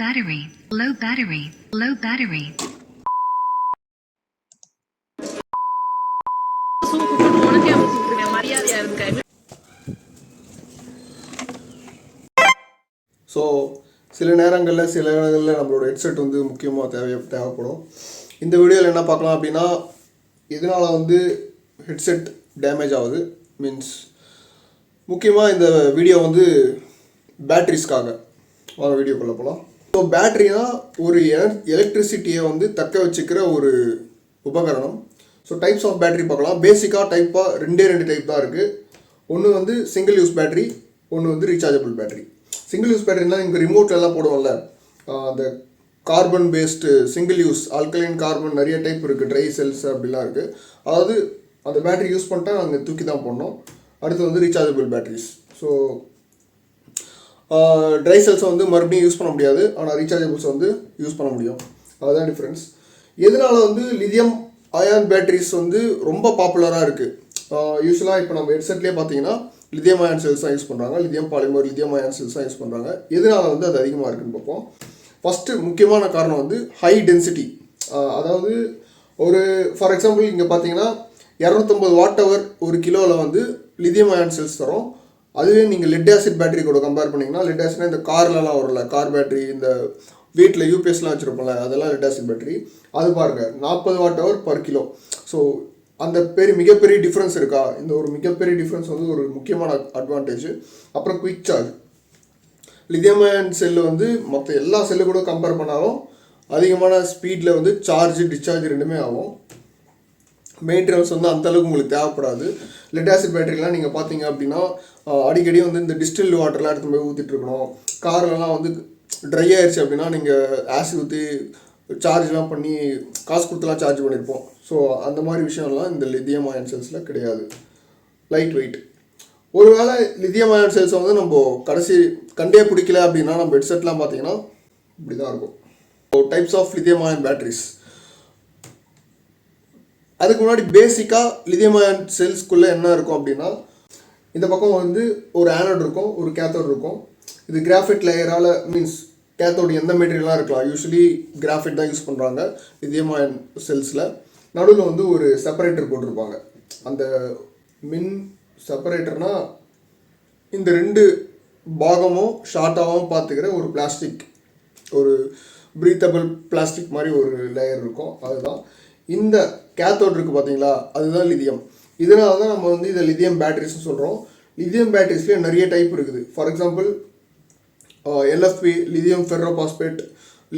battery, low battery, low battery. So சில நேரங்களில் நம்மளோட ஹெட்செட் வந்து முக்கியமாக தேவைப்படும். இந்த வீடியோவில் என்ன பார்க்கலாம் அப்படின்னா, இதனால் வந்து ஹெட்செட் டேமேஜ் ஆகுது. மீன்ஸ் முக்கியமாக இந்த வீடியோ வந்து பேட்ரிஸ்க்காக. வாங்க வீடியோக்குள்ளே போகலாம். ஸோ பேட்ரினா ஒரு எலக்ட்ரிசிட்டியை வந்து தக்க வச்சுக்கிற ஒரு உபகரணம். ஸோ டைப்ஸ் ஆஃப் பேட்ரி பார்க்கலாம். பேசிக்காக ரெண்டு டைப் தான் இருக்குது. ஒன்று வந்து சிங்கிள் யூஸ் பேட்ரி, ஒன்று வந்து ரீசார்ஜபிள் பேட்ரி. சிங்கிள் யூஸ் பேட்டரினா இங்கே ரிமோட்லலாம் போடுவோம்ல, அந்த carbon based single use alkaline carbon நிறைய டைப் இருக்குது, ட்ரை செல்ஸ் அப்படிலாம் இருக்குது. அதாவது அந்த பேட்டரி யூஸ் பண்ணிட்டா அங்கே தூக்கி தான் போடணும். அடுத்து வந்து ரீசார்ஜபிள் பேட்டரிஸ். ஸோ ட்ரை செல்ஸை வந்து மறுபடியும் யூஸ் பண்ண முடியாது, ஆனால் ரீசார்ஜபிள்ஸை வந்து யூஸ் பண்ண முடியும். அதுதான் டிஃப்ரென்ஸ். எதனால் வந்து லித்தியம் அயான் பேட்டரிஸ் வந்து ரொம்ப பாப்புலராக இருக்குது. யூஸ்வலாக இப்போ நம்ம ஹெட்செட்லேயே பார்த்தீங்கன்னா லித்தியம் அயான் செல்ஸ் தான் யூஸ் பண்ணுறாங்க, lithium polymer, lithium ion cells தான் யூஸ் பண்ணுறாங்க. எதனால் வந்து அது அதிகமாக இருக்குதுன்னு பார்ப்போம். ஃபஸ்ட்டு முக்கியமான காரணம் வந்து ஹை டென்சிட்டி. அதாவது ஒரு ஃபார் எக்ஸாம்பிள் இங்கே பார்த்தீங்கன்னா 250 வாட்-ஹவர் ஒரு கிலோவில் வந்து லித்தியம் அயான் செல்ஸ் தரும். அதுவே நீங்கள் லெட் ஆசிட் பேட்டரி கூட கம்பேர் பண்ணிங்கன்னா, லெட் ஆசிட்னா இந்த கார்லலாம் வரும்ல, கார் பேட்டரி, இந்த வீட்டில் யூபிஎஸ்லாம் வச்சுருப்போம்ல, அதெல்லாம் லெட் ஆசிட் பேட்டரி. அது பாருங்கள் 40 வாட்-ஹவர் பர் கிலோ. ஸோ அந்த மிகப்பெரிய டிஃப்ரென்ஸ் இருக்கா? இந்த ஒரு மிகப்பெரிய டிஃப்ரென்ஸ் வந்து ஒரு முக்கியமான அட்வான்டேஜ். அப்புறம் quick charge. Lithium ion cell வந்து மற்ற எல்லா செல்லு கூட கம்பேர் பண்ணாலும் அதிகமான ஸ்பீடில் வந்து டிஸ்சார்ஜ் ரெண்டுமே ஆகும். மெயின்டெனன்ஸ் வந்து அந்தளவுக்கு உங்களுக்கு தேவைப்படாது. லெட் ஆசிட் பேட்டரிலாம் நீங்கள் பார்த்தீங்க அப்படின்னா அடிக்கடி வந்து இந்த டிஸ்டில்டு வாட்டர்லாம் எடுத்து போய் ஊற்றிட்டு இருக்கணும். கார்லலாம் வந்து ட்ரை ஆயிடுச்சு அப்படின்னா நீங்கள் ஆசிட் ஊற்றி சார்ஜ்லாம் பண்ணி காசு கொடுத்துலாம் சார்ஜ் பண்ணியிருப்போம். ஸோ அந்த மாதிரி விஷயம்லாம் இந்த லித்தியம் அயன் செல்ஸில் கிடையாது. Light weight. ஒருவேளை லித்தியம் அயன் செல்ஸை வந்து நம்ம கண்டே பிடிக்கல அப்படின்னா நம்ம ஹெட்செட்லாம் பார்த்தீங்கன்னா இப்படி தான் இருக்கும். Types of lithium ion batteries. அதுக்கு முன்னாடி பேசிக்காக லித்தியம் அயன் செல்ஸ்க்குள்ளே என்ன இருக்கும் அப்படின்னா, இந்த பக்கம் வந்து ஒரு ஆனோட் இருக்கும், ஒரு கேத்தோட் இருக்கும். இது கிராஃபைட் லேயரால், மீன்ஸ் கேத்தோடு எந்த மெட்டீரியலாக இருக்கலாம், யூஸ்வலி கிராஃபைட் தான் யூஸ் பண்ணுறாங்க லித்தியம் அயன் செல்ஸில். நடுவில் வந்து ஒரு செப்பரேட்டர் போட்டிருப்பாங்க. அந்த மின் செப்பரேட்டர்னால் இந்த ரெண்டு பாகமும் ஷார்ட்டாகவும் பார்த்துக்கிற ஒரு பிளாஸ்டிக், ஒரு ப்ரீத்தபிள் பிளாஸ்டிக் மாதிரி ஒரு லேயர் இருக்கும். அதுதான் இந்த கேத்தோட் இருக்குது பார்த்தீங்களா, அதுதான் லித்தியம். இதனால தான் நம்ம வந்து இதை லித்தியம் பேட்டரிஸ்னு சொல்கிறோம். லித்தியம் பேட்டரிஸ்லேயே நிறைய டைப் இருக்குது. For example LFP, lithium ferrophosphate,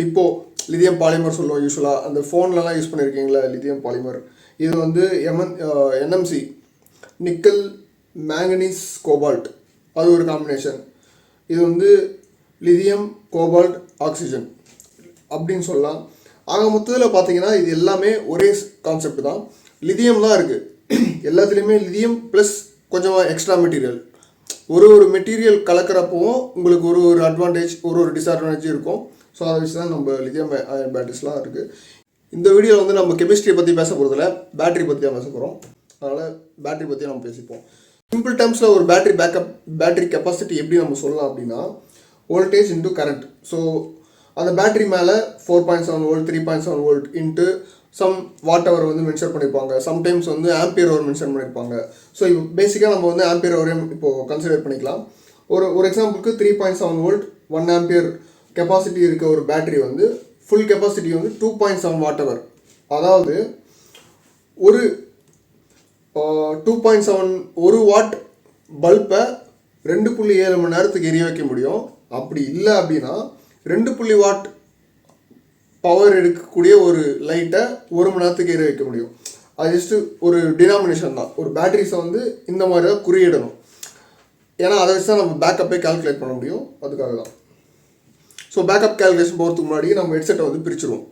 LiPo, lithium polymer சொல்லுவோம். யூஸ்வலாக அந்த ஃபோன்லலாம் யூஸ் பண்ணியிருக்கீங்களா லித்தியம் பாலிமர். இது வந்து என்எம்சி, நிக்கல் மேங்கனீஸ் கோபால்ட், அது ஒரு காம்பினேஷன். இது வந்து லித்தியம் கோபால்ட் ஆக்சிஜன் அப்படின்னு சொல்லலாம். ஆக மொத்தத்தில் பார்த்தீங்கன்னா இது எல்லாமே ஒரே கான்செப்ட் தான். லித்தியம் தான் இருக்குது எல்லாத்துலேயுமே. லித்தியம் ப்ளஸ் கொஞ்சமாக எக்ஸ்ட்ரா மெட்டீரியல். ஒரு மெட்டீரியல் கலக்கிறப்பவும் உங்களுக்கு ஒரு அட்வான்டேஜ், ஒரு டிஸ்அட்வான்டேஜ் இருக்கும். ஸோ அதை வச்சு தான் நம்ம லித்தியம் அயன் பேட்டரிஸ்லாம் இருக்குது. இந்த வீடியோவில் வந்து நம்ம கெமிஸ்ட்ரியை பற்றி பேச போகிறதில்ல, பேட்டரி பற்றி தான் பேச போகிறோம். அதனால் பேட்டரி பற்றி நம்ம பேசிப்போம். சிம்பிள் டேர்ம்ஸில் ஒரு பேட்டரி கெப்பாசிட்டி எப்படி நம்ம சொல்லலாம் அப்படின்னா, வோல்டேஜ் இன்ட்டு கரண்ட். ஸோ அந்த பேட்டரி மேலே 4.7 volt, 3.7 volt into some watt hour வந்து மென்ஷன் பண்ணியிருப்பாங்க. சம்டைம்ஸ் வந்து ஆம்பியர் ஹவர் மென்ஷன் பண்ணியிருப்பாங்க. ஸோ இப்போ பேசிக்காக நம்ம வந்து ஆம்பியர் ஹவரையும் இப்போது கன்சிடர் பண்ணிக்கலாம். ஒரு எக்ஸாம்பிளுக்கு 3.7 வோல்ட் 1 ஆம்பியர் கெப்பாசிட்டி இருக்க ஒரு பேட்டரி வந்து ஃபுல் கெப்பாசிட்டி வந்து 2.7 வாட்-ஹவர். அதாவது ஒரு 2.7 1 வாட் பல்பை 2.7 மணி நேரத்துக்கு எரிய வைக்க முடியும். அப்படி இல்லை அப்படின்னா 2 வாட் பவர் எடுக்கக்கூடிய ஒரு லைட்டை 1 மணி நேரத்துக்கு எரிய வைக்க முடியும். அது ஜஸ்ட்டு ஒரு டினாமினேஷன் தான். ஒரு பேட்டரிஸை வந்து இந்த மாதிரி தான் குறியிடணும். ஏன்னா அதை வச்சு தான் நம்ம பேக்கப்பே கால்குலேட் பண்ண முடியும். அதுக்காக தான். ஸோ பேக்கப் கால்குலேஷன் போகிறதுக்கு முன்னாடி நம்ம ஹெட்செட்டை வந்து பிரிச்சுருவோம்.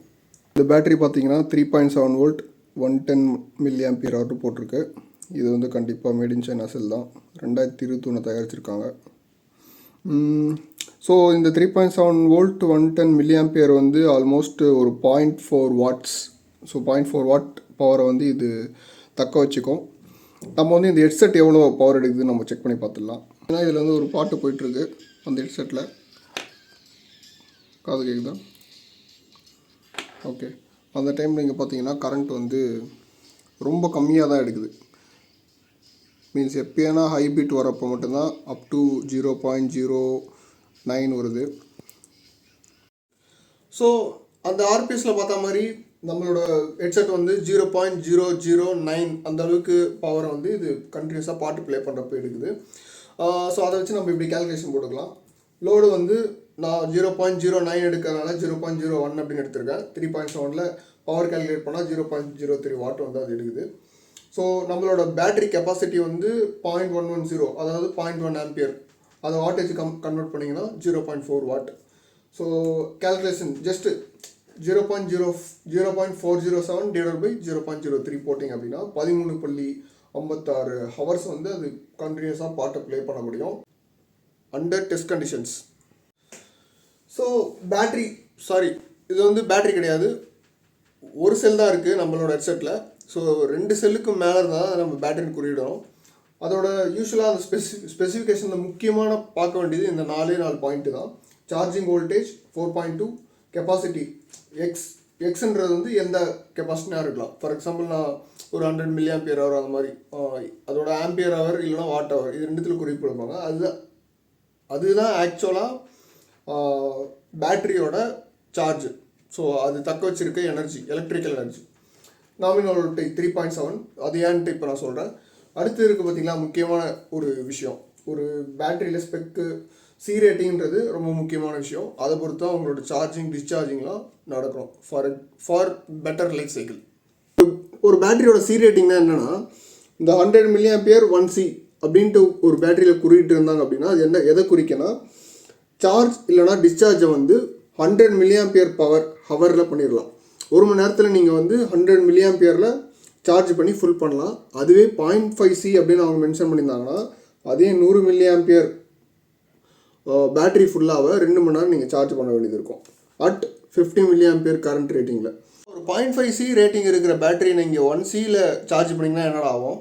இந்த பேட்டரி பார்த்தீங்கன்னா 3.7 வோல்ட் 110 மில்லி ஆம்பியர் ஆர்டர் போட்டிருக்கு. இது வந்து கண்டிப்பாக மேட் இன் சைனா செல் தான். 2021 தயாரிச்சிருக்காங்க. ஸோ இந்த 3.7 வோல்ட் 110 மில்லி ஆம்பியர் வந்து ஆல்மோஸ்ட் ஒரு 0.4 வாட்ஸ். ஸோ 0.4 வாட் பவரை வந்து இது தக்க வச்சுக்கும். நம்ம வந்து இந்த ஹெட்செட் எவ்வளோ பவர் எடுக்குதுன்னு நம்ம செக் பண்ணி பார்த்துடலாம். ஏன்னா இதில் வந்து ஒரு பாட்டு போயிட்டுருக்கு அந்த ஹெட்செட்டில். காது கேட்குதா? ஓகே. அந்த டைம் நீங்கள் பார்த்தீங்கன்னா கரண்ட் வந்து ரொம்ப கம்மியாக தான் எடுக்குது. மீன்ஸ் எப்போனா ஹை பீட் வரப்போ மட்டும்தான் அப் டு 0.09 வருது. ஸோ அந்த ஆர்பிஎஸில் பார்த்தா மாதிரி நம்மளோட ஹெட்செட் வந்து 0.009 அந்த அளவுக்கு பவரை வந்து இது கண்டினியூஸாக பாட்டு ப்ளே பண்ணுறப்போ எடுக்குது. ஸோ அதை வச்சு நம்ம இப்படி கேல்குலேஷன் போட்டுக்கலாம். லோடு வந்து நான் 0.09 எடுக்கிறதுனால 0.01 அப்படின்னு எடுத்திருக்கேன். 3.7 பவர் கேல்குலேட் பண்ணால் 0.03 வாட் வந்து அது எடுக்குது. ஸோ நம்மளோட பேட்டரி கெப்பாசிட்டி வந்து 0.110, அதாவது 0.1 ஆம்பியர். அதை வாட்டேஜ் கன்வெர்ட் பண்ணிங்கன்னா 0.4 watt. So calculation just 0.407 divide by 0.03 போட்டிங்க அப்படின்னா 13.56 ஹவர்ஸ் வந்து அது கண்டினியூஸாக பாட்டை ப்ளே பண்ண முடியும் அண்டர் டெஸ்ட் கண்டிஷன்ஸ். ஸோ இது வந்து பேட்டரி கிடையாது, ஒரு செல் தான் இருக்குது நம்மளோட ஹெட்செட்டில். ஸோ 2 செல்லுக்கு மேலே இருந்தால் தான் நம்ம பேட்டரின்னு குறியிடணும். அதோட யூஸ்வலாக அந்த ஸ்பெசிஃபிகேஷனில் முக்கியமான பார்க்க வேண்டியது இந்த 4 பாயிண்ட்டு தான். சார்ஜிங் வோல்டேஜ் 4.2, கெப்பாசிட்டி எக்ஸ்ன்றது வந்து எந்த கெப்பாசிட்டியாக இருக்கலாம். ஃபார் எக்ஸாம்பிள் நான் ஒரு 100 mAh அந்த மாதிரி அதோட ஆம்பியர் ஹவர் இல்லைனா வாட் ஹவர், இது ரெண்டுத்தில் குறிப்பிடுவாங்க. அதுதான் ஆக்சுவலாக பேட்டரியோட சார்ஜ். ஸோ அது தக்க வச்சிருக்க energy, electrical energy. Nominal voltage 3.7, அது ஏன்ட்டு இப்போ நான் சொல்கிறேன். அடுத்து இருக்குது பார்த்திங்களா முக்கியமான ஒரு விஷயம், ஒரு பேட்டரியில் ஸ்பெக்கு சி ரேட்டிங்கிறது ரொம்ப முக்கியமான விஷயம். அதை பொறுத்து தான் அவங்களோட சார்ஜிங் டிஸ்சார்ஜிங்லாம் நடக்கணும் ஃபார் பெட்டர் லைஃப் சைக்கிள். ஒரு பேட்டரியோட சி ரேட்டிங்னா என்னென்னா, இந்த 100 mAh 1C அப்படின்ட்டு ஒரு பேட்டரியில் குறியிட்டு இருந்தாங்க அப்படின்னா அது எதை குறிக்கனா, சார்ஜ் இல்லைனா டிஸ்சார்ஜை வந்து 100 mAh பவர் ஹவரில் பண்ணிடலாம். ஒரு மணி நேரத்தில் நீங்கள் வந்து 100 mAh சார்ஜ் பண்ணி ஃபுல் பண்ணலாம். அதுவே 0.5C அப்படின்னு அவங்க மென்ஷன் பண்ணியிருந்தாங்கன்னா அதே 100 mAh பேட்டரி ஃபுல்லாக 2 மணி நேரம் நீங்கள் சார்ஜ் பண்ண வேண்டியது இருக்கும் அட் 50 mAh கரண்ட் ரேட்டிங்கில். ஒரு 0.5C ரேட்டிங் இருக்கிற பேட்டரி நீங்கள் 1Cயில் சார்ஜ் பண்ணிங்கன்னா என்னடா ஆகும்?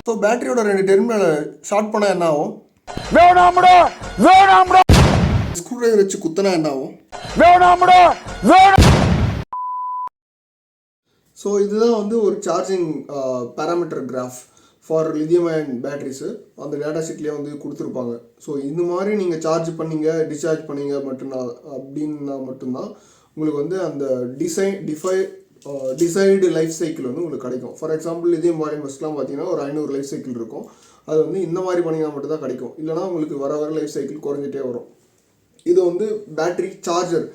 ஸோ பேட்டரியோட 2 டெர்மினலை ஷார்ட் பண்ணால் என்ன ஆகும்? ஸ்க்ரூ டிரைவர் வச்சு குத்தினா என்ன ஆகும்? ஸோ இதுதான் வந்து ஒரு charging parameter graph for lithium ion batteries அந்த டேட்டா ஷீட்லேயே வந்து கொடுத்துருப்பாங்க. ஸோ இந்த மாதிரி நீங்கள் சார்ஜ் பண்ணிங்க டிஸ்சார்ஜ் பண்ணிங்க அப்படின்னா மட்டும்தான் உங்களுக்கு வந்து அந்த டிசைடு லைஃப் சைக்கிள் வந்து உங்களுக்கு கிடைக்கும். ஃபார் எக்ஸாம்பிள் லித்தியம் வால்யூம் பஸ்லாம் பார்த்தீங்கன்னா ஒரு 500 லைஃப் சைக்கிள் இருக்கும். அது வந்து இந்த மாதிரி பண்ணிங்கன்னா மட்டும்தான் கிடைக்கும், இல்லைனா உங்களுக்கு வர லைஃப் சைக்கிள் குறைஞ்சிட்டே வரும். இது வந்து பேட்டரி சார்ஜர்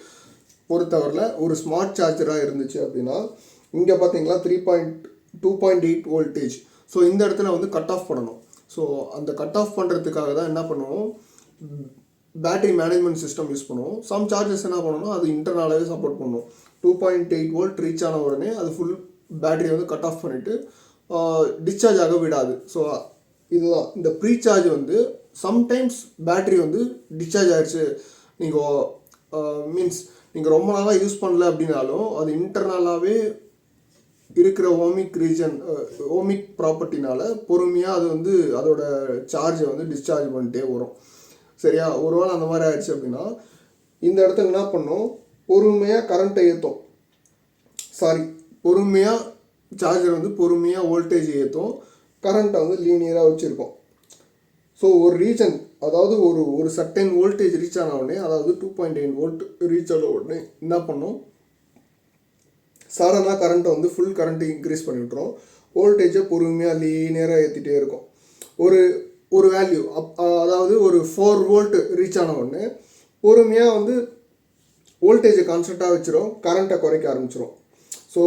பொறுத்தவரையில் ஒரு ஸ்மார்ட் சார்ஜராக இருந்துச்சு அப்படின்னா இங்கே பார்த்தீங்களா 2.8 வோல்டேஜ். ஸோ இந்த இடத்துல வந்து கட் ஆஃப் பண்ணணும். ஸோ அந்த கட் ஆஃப் பண்ணுறதுக்காக தான் என்ன பண்ணுவோம், பேட்டரி மேனேஜ்மெண்ட் சிஸ்டம் யூஸ் பண்ணுவோம். சம் சார்ஜஸ் என்ன பண்ணணும், அது இன்டர்னலாகவே சப்போர்ட் பண்ணும். 2.8 வோல்ட் ரீச் ஆன உடனே அது ஃபுல் பேட்டரி வந்து கட் ஆஃப் பண்ணிவிட்டு டிஸ்சார்ஜ் ஆக விடாது. ஸோ இதுதான் இந்த ப்ரீ சார்ஜ் வந்து சம்டைம்ஸ் பேட்டரி வந்து டிஸ்சார்ஜ் ஆகிடுச்சு, நீங்கள் ரொம்ப நாளாக யூஸ் பண்ணல அப்படின்னாலும் அது இன்டர்னலாகவே இருக்கிற ஓமிக் ப்ராப்பர்ட்டினால பொறுமையாக அது வந்து அதோட சார்ஜை வந்து டிஸ்சார்ஜ் பண்ணிட்டே வரும். சரியா? ஒருவேளை அந்த மாதிரி ஆயிடுச்சு அப்படின்னா இந்த இடத்துல என்ன பண்ணோம், பொறுமையாக கரண்ட்டை ஏற்றும், பொறுமையாக சார்ஜர் வந்து பொறுமையாக வோல்டேஜ் ஏற்றும், கரண்ட்டை வந்து லீனியராக வச்சுருக்கோம். ஸோ ஒரு ரீஜன், அதாவது ஒரு சர்டன் வோல்டேஜ் ரீச் ஆன உடனே, அதாவது 2.9 வோல்ட் ரீச் ஆன உடனே என்ன பண்ணோம், சடனாக கரண்ட்டை வந்து ஃபுல் கரண்ட்டை இன்க்ரீஸ் பண்ணி விட்டுரும். வோல்டேஜை பொறுமையாக லீனியராக ஏற்றிட்டே இருக்கும். ஒரு வேல்யூ அதாவது ஒரு 4 வோல்ட் ரீச் ஆன உடனே பொறுமையாக வந்து வோல்டேஜை கான்ஸ்டண்ட்டாக வச்சிரும், கரண்ட்டை குறைக்க ஆரம்பிச்சிடும். ஸோ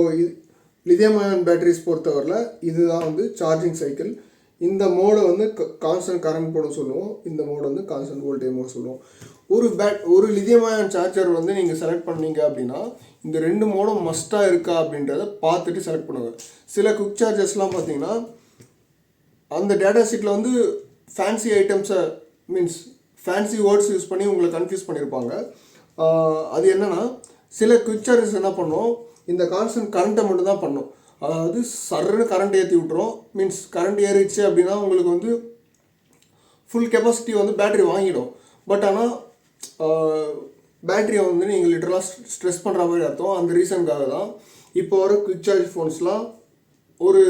லித்தியம் அயன் பேட்டரிஸ் பொறுத்தவரையில் இதுதான் வந்து சார்ஜிங் சைக்கிள். இந்த மோடை வந்து கான்ஸ்டன்ட் கரண்ட் மோடு சொல்லுவோம், இந்த மோடு வந்து கான்ஸ்டன்ட் வோல்டேஜ் மோடு சொல்லுவோம். ஒரு லித்தியம் அயன் சார்ஜர் வந்து நீங்கள் செலக்ட் பண்ணீங்க அப்படின்னா இந்த 2 மோடும் மஸ்ட்டாக இருக்கா அப்படின்றத பார்த்துட்டு செலக்ட் பண்ணுங்கள். சில குவிக் சார்ஜர்ஸ்லாம் பார்த்தீங்கன்னா அந்த டேட்டா ஷீட்டில் வந்து ஃபேன்சி ஐட்டம்ஸை ஃபேன்சி வேர்ட்ஸ் யூஸ் பண்ணி உங்களை கன்ஃபியூஸ் பண்ணியிருப்பாங்க. அது என்னென்னா, சில குவிக் சார்ஜர்ஸ் என்ன பண்ணும், இந்த கான்ஸ்டன்ட் கரண்ட்டை மட்டும் தான் பண்ணும். அதாவது சர்ன்னு கரண்ட் ஏற்றி விட்டுரும். கரண்ட் ஏறிடுச்சு அப்படின்னா உங்களுக்கு வந்து ஃபுல் கெப்பாசிட்டி வந்து பேட்டரி வாங்கிடும். பட் ஆனால் பேட்டரியை வந்து நீங்கள் லிட்டரலாக ஸ்ட்ரெஸ் பண்ணுற மாதிரி அர்த்தம். அந்த ரீசனுக்காக தான் இப்போ வர குவிக் சார்ஜ் ஃபோன்ஸ்லாம் ஒரு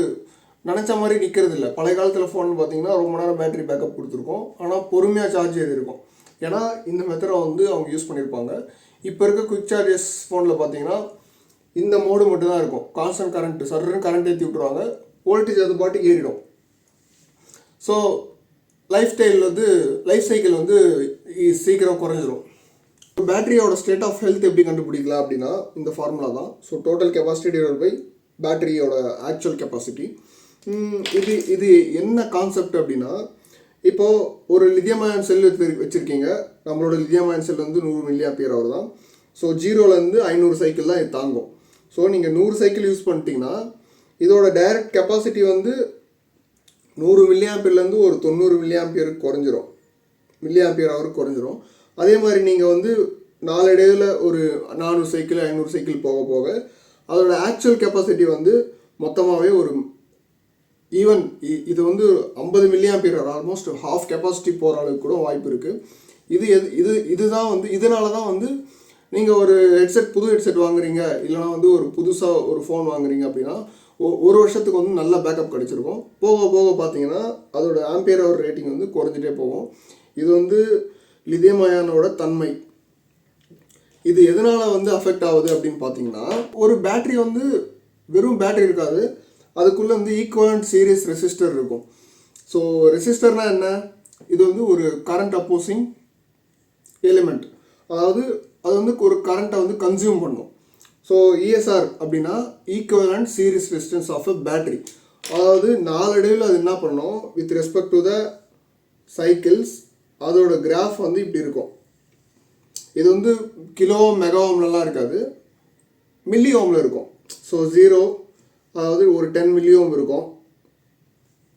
நினச்ச மாதிரி நிற்கிறது இல்லை. பழைய காலத்தில் ஃபோன் பார்த்தீங்கன்னா ரொம்ப நேரம் பேட்டரி பேக்கப் கொடுத்துருக்கோம், ஆனால் பொறுமையாக சார்ஜ் ஏறிருக்கும். ஏன்னா இந்த மெத்தடை வந்து அவங்க யூஸ் பண்ணியிருப்பாங்க. இப்போ இருக்க குவிக் சார்ஜஸ் ஃபோனில் பார்த்தீங்கன்னா இந்த மோடு மட்டும் தான் இருக்கும். கான்ஸ்டன்ட் கரண்ட் சர்ன்னு கரண்ட் ஏற்றி விட்டுருவாங்க, வோல்டேஜ் அது பாட்டு ஏறிடும். ஸோ லைஃப் சைக்கிள் வந்து சீக்கிரம் குறைஞ்சிரும். பேட்டரியோட ஸ்டேட் ஆஃப் ஹெல்த் எப்படி கண்டுபிடிக்கலாம் அப்படின்னா இந்த ஃபார்முலா தான். So total capacity divided by பேட்டரியோட ஆக்சுவல் கெப்பாசிட்டி. இது என்ன கான்செப்ட் அப்படின்னா, இப்போது ஒரு லித்தியம் அயன் செல் வச்சுருக்கீங்க. நம்மளோட லித்தியம் அயன் செல் வந்து 100 mAh அவர் தான். ஸோ 0லேருந்து 500 சைக்கிள் தான் இது தாங்கும். ஸோ நீங்கள் 100 சைக்கிள் யூஸ் பண்ணிட்டீங்கன்னா இதோட டைரக்ட் கெப்பாசிட்டி வந்து 100 mAhலேருந்து ஒரு 90 mAh குறைஞ்சிரும், குறைஞ்சிரும். அதே மாதிரி நீங்கள் வந்து நாளடைவில் ஒரு 400 சைக்கிள் 500 சைக்கிள் போக போக அதோட ஆக்சுவல் கெப்பாசிட்டி வந்து மொத்தமாகவே ஒரு ஈவன் இது வந்து 50 mAh ஆல்மோஸ்ட் ஹாஃப் கெப்பாசிட்டி போகிற அளவுக்கு கூட வாய்ப்பு இருக்குது. இதுதான் வந்து இதனால தான் வந்து நீங்கள் ஒரு புது ஹெட்செட் வாங்குறீங்க, இல்லைனா வந்து ஒரு புதுசாக ஒரு ஃபோன் வாங்குறீங்க அப்படின்னா ஒரு வருஷத்துக்கு வந்து நல்ல பேக்கப் கிடச்சிருக்கும். போக போக பார்த்தீங்கன்னா அதோட ஆம்பியர் ஹவர் ரேட்டிங் வந்து குறைஞ்சிட்டே போகும். இது வந்து லித்தியம் அயானோட தன்மை. இது எதனால் வந்து அஃபெக்ட் ஆகுது அப்படின்னு பார்த்தீங்கன்னா, ஒரு பேட்ரி வந்து வெறும் பேட்ரி இருக்காது, அதுக்குள்ளே வந்து ஈக்குவலண்ட் சீரிஸ் ரெசிஸ்டர் இருக்கும். ஸோ ரெசிஸ்டர்னால் என்ன? இது வந்து ஒரு கரண்ட் அப்போசிங் எலிமெண்ட். அதாவது அது வந்து ஒரு கரண்ட்டை வந்து கன்சியூம் பண்ணும். ஸோ இஎஸ்ஆர் அப்படின்னா equivalent series resistance of a battery. அதாவது நாளடைவில் அது என்ன பண்ணும், with respect to the cycles அதோட கிராஃப் வந்து இப்படி இருக்கும். இது வந்து கிலோ மெகா ஓம்லலாம் இருக்காது, மில்லி ஓமில் இருக்கும். ஸோ 0 அதாவது ஒரு 10 மில்லி ஓம் இருக்கும்,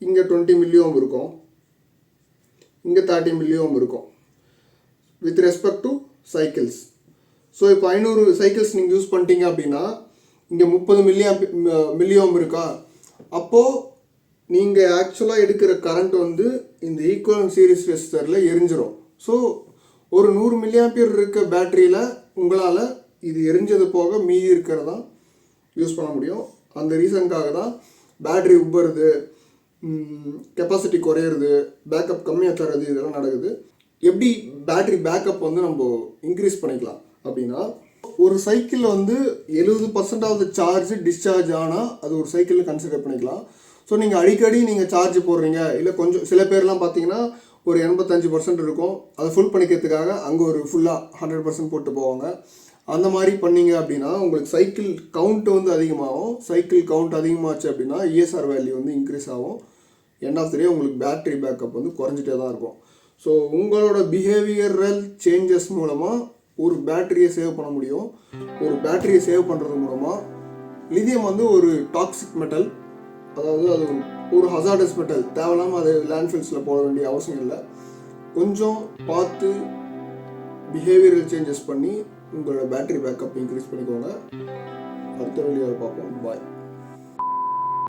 இங்கே 20 மில்லி ஓம் இருக்கும், இங்கே 30 மில்லி ஓம் இருக்கும் with respect to cycles. So இப்போ 500 சைக்கிள்ஸ் நீங்கள் யூஸ் பண்ணிட்டீங்க அப்படின்னா இங்கே 30 மில்லி ஓம் இருக்கா, அப்போது நீங்கள் ஆக்சுவலாக எடுக்கிற கரண்ட் வந்து இந்த ஈக்குவலன்ட் சீரிஸ் ரெசிஸ்டரில் எரிஞ்சிரும். ஸோ ஒரு 100 mAh இருக்க பேட்டரியில் உங்களால் இது எரிஞ்சது போக மீதி இருக்கிறதா யூஸ் பண்ண முடியும். அந்த ரீசனுக்காக தான் பேட்டரி உப்புறது, கெப்பாசிட்டி குறையிறது, பேக்கப் கம்மியாக தர்றது, இதெல்லாம் நடக்குது. எப்படி பேட்டரி பேக்கப் வந்து நம்ம இன்க்ரீஸ் பண்ணிக்கலாம் அப்படின்னா, ஒரு சைக்கிள் வந்து 70% ஆஃப் த சார்ஜ் டிஸ்சார்ஜ் ஆனால் அது ஒரு சைக்கிள் கன்சிடர் பண்ணிக்கலாம். ஸோ நீங்கள் அடிக்கடி நீங்கள் சார்ஜ் போடுறீங்க, இல்லை கொஞ்சம் சில பேர்லாம் பார்த்தீங்கன்னா ஒரு 85% இருக்கும், அதை ஃபுல் பண்ணிக்கிறதுக்காக அங்கே ஒரு ஃபுல்லாக 100% போட்டு போவாங்க. அந்த மாதிரி பண்ணிங்க அப்படின்னா உங்களுக்கு சைக்கிள் கவுண்ட் வந்து அதிகமாகும். சைக்கிள் கவுண்ட் அதிகமாச்சு அப்படின்னா இஎஸ்ஆர் வேல்யூ வந்து இன்க்ரீஸ் ஆகும். எண்ட் ஆஃப் த டே உங்களுக்கு பேட்டரி பேக்கப் வந்து குறைஞ்சிட்டே தான் இருக்கும். ஸோ உங்களோட பிஹேவியரல் சேஞ்சஸ் மூலமாக ஒரு பேட்டரியை சேவ் பண்ண முடியும். ஒரு பேட்டரியை சேவ் பண்ணுறது மூலமாக லித்தியம் வந்து ஒரு டாக்ஸிக் மெட்டல், அதாவது அது ஒரு ஹசார்டஸ் மெட்டல், தேவையில்லாமல் அது லேண்ட்ஃபில்ஸில் போட வேண்டிய அவசியம் இல்லை. கொஞ்சம் பார்த்து பிஹேவியரல் சேஞ்சஸ் பண்ணி உங்களோட பேட்டரி பேக்கப் இன்க்ரீஸ் பண்ணிக்கோங்க. அடுத்த வீடியோவில் பார்ப்போம். பாய்.